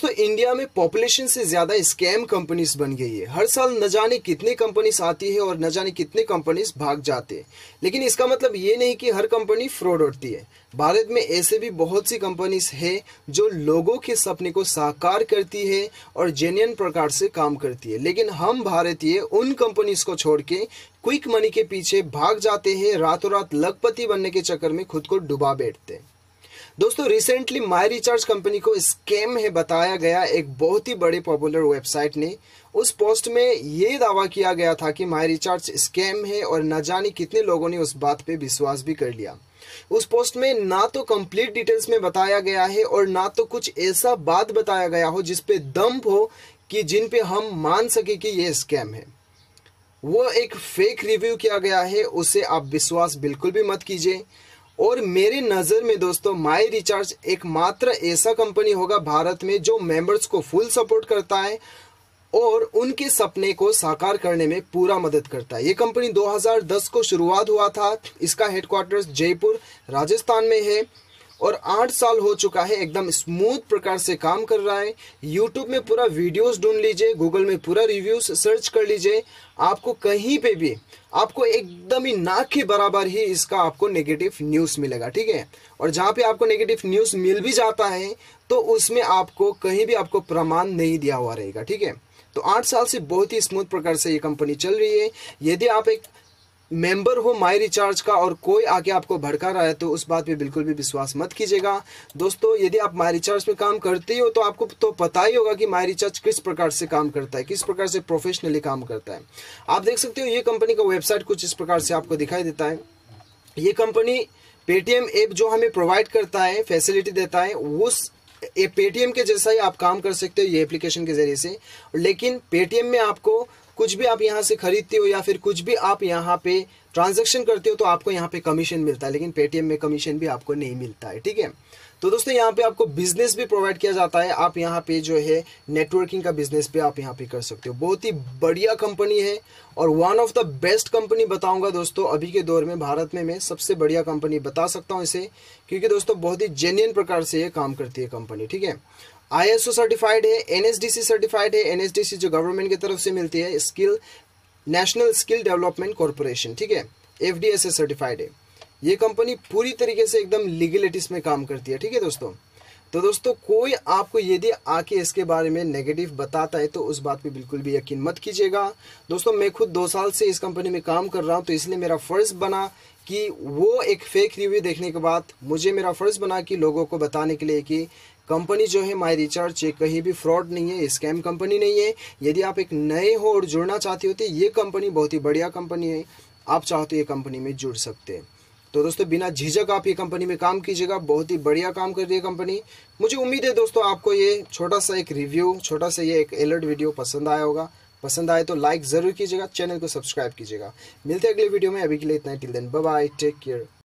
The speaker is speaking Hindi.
दोस्तों इंडिया में पॉपुलेशन से ज्यादा स्कैम कंपनीज बन गई है। हर साल न जाने कितनी कंपनीज आती है और न जाने कितने कंपनीज भाग जाते हैं। लेकिन इसका मतलब ये नहीं कि हर कंपनी फ्रॉड होती है। भारत में ऐसे भी बहुत सी कंपनीज है जो लोगों के सपने को साकार करती है और जेन्युइन प्रकार से काम करती है। लेकिन हम भारतीय उन कंपनीज को छोड़ के क्विक मनी के पीछे भाग जाते हैं, रातों रात लखपति बनने के चक्कर में खुद को डुबा बैठते हैं। दोस्तों रिसेंटली माई रिचार्ज कंपनी को स्कैम है बताया गया एक बहुत ही बड़े पॉपुलर वेबसाइट ने। उस पोस्ट में ये दावा किया गया था कि माई रिचार्ज स्कैम है और न जाने कितने लोगों ने उस बात पे विश्वास भी कर लिया। उस पोस्ट में ना तो कंप्लीट डिटेल्स में बताया गया है और ना तो कुछ ऐसा बात बताया गया हो जिस पे दम हो कि जिन पे हम मान सके कि ये स्कैम है। वो एक फेक रिव्यू किया गया है, उसे आप विश्वास बिल्कुल भी मत कीजिए। और मेरे नज़र में दोस्तों माई रिचार्ज एकमात्र ऐसा कंपनी होगा भारत में जो मेंबर्स को फुल सपोर्ट करता है और उनके सपने को साकार करने में पूरा मदद करता है। ये कंपनी 2010 को शुरुआत हुआ था। इसका हेडक्वार्टर्स जयपुर राजस्थान में है और 8 साल हो चुका है। एकदम स्मूथ प्रकार से काम कर रहा है। यूट्यूब में पूरा वीडियोस ढूंढ लीजिए, गूगल में पूरा रिव्यूज सर्च कर लीजिए, आपको कहीं पे भी आपको एकदम ही ना के बराबर ही इसका आपको नेगेटिव न्यूज़ मिलेगा। ठीक है, और जहाँ पे आपको नेगेटिव न्यूज़ मिल भी जाता है तो उसमें आपको कहीं भी आपको प्रमाण नहीं दिया हुआ रहेगा। ठीक है, तो 8 साल से बहुत ही स्मूथ प्रकार से ये कंपनी चल रही है। यदि आप एक मेंबर हो माई रिचार्ज का और कोई आके आपको भड़का रहा है तो उस बात पे बिल्कुल भी विश्वास मत कीजिएगा। दोस्तों यदि आप माई रिचार्ज पे काम करते हो तो आपको तो पता ही होगा कि माई रिचार्ज किस प्रकार से काम करता है, किस प्रकार से प्रोफेशनली काम करता है। आप देख सकते हो ये कंपनी का वेबसाइट कुछ इस प्रकार से आपको दिखाई देता है। ये कंपनी पेटीएम ऐप जो हमें प्रोवाइड करता है, फैसिलिटी देता है, उस पेटीएम के जैसा ही आप काम कर सकते हो ये एप्लीकेशन के जरिए से। लेकिन पेटीएम में आपको कुछ भी आप यहाँ से खरीदते हो या फिर कुछ भी आप यहाँ पे ट्रांजैक्शन करते हो तो आपको यहाँ पे कमीशन मिलता है, लेकिन पेटीएम में कमीशन भी आपको नहीं मिलता है। ठीक है, तो दोस्तों यहाँ पे आपको बिजनेस भी प्रोवाइड किया जाता है। आप यहाँ पे जो है नेटवर्किंग का बिजनेस भी आप यहाँ पे कर सकते हो। बहुत ही बढ़िया कंपनी है और one of the best company बताऊंगा दोस्तों अभी के दौर में भारत में मैं सबसे बढ़िया कंपनी बता सकता हूँ इसे, क्योंकि दोस्तों बहुत ही जेन्युइन प्रकार से ये काम करती है कंपनी। ठीक है, ISO सर्टिफाइड है, NSDC सर्टिफाइड है। NSDC जो गवर्नमेंट की तरफ से मिलती है, skill national skill development corporation. ठीक है, FDSA सर्टिफाइड है। ये कंपनी पूरी तरीके से एकदम लीगलिटीज में काम करती है। ठीक है दोस्तों, तो दोस्तों कोई आपको यदि आके इसके बारे में नेगेटिव बताता है तो उस बात पे बिल्कुल भी यकीन मत कीजिएगा। दोस्तों मैं खुद 2 साल से इस कंपनी में काम कर रहा हूँ, तो इसलिए मेरा फ़र्ज़ बना कि वो एक फेक रिव्यू देखने के बाद मुझे मेरा फ़र्ज़ बना कि लोगों को बताने के लिए कि कंपनी जो है माई रिचार्ज कहीं भी फ्रॉड नहीं है, स्कैम कंपनी नहीं है। यदि आप एक नए हो और जुड़ना चाहते हो तो ये कंपनी बहुत ही बढ़िया कंपनी है। आप चाहो तो ये कंपनी में जुड़ सकते हैं। तो दोस्तों बिना झिझक आप ये कंपनी में काम कीजिएगा, बहुत ही बढ़िया काम कर रही है कंपनी। मुझे उम्मीद है दोस्तों आपको ये छोटा सा एक रिव्यू, छोटा सा ये एक अलर्ट वीडियो पसंद आया होगा। पसंद आए तो लाइक ज़रूर कीजिएगा, चैनल को सब्सक्राइब कीजिएगा। मिलते हैं अगले वीडियो में, अभी के लिए इतना ही। Till then bye bye, take care.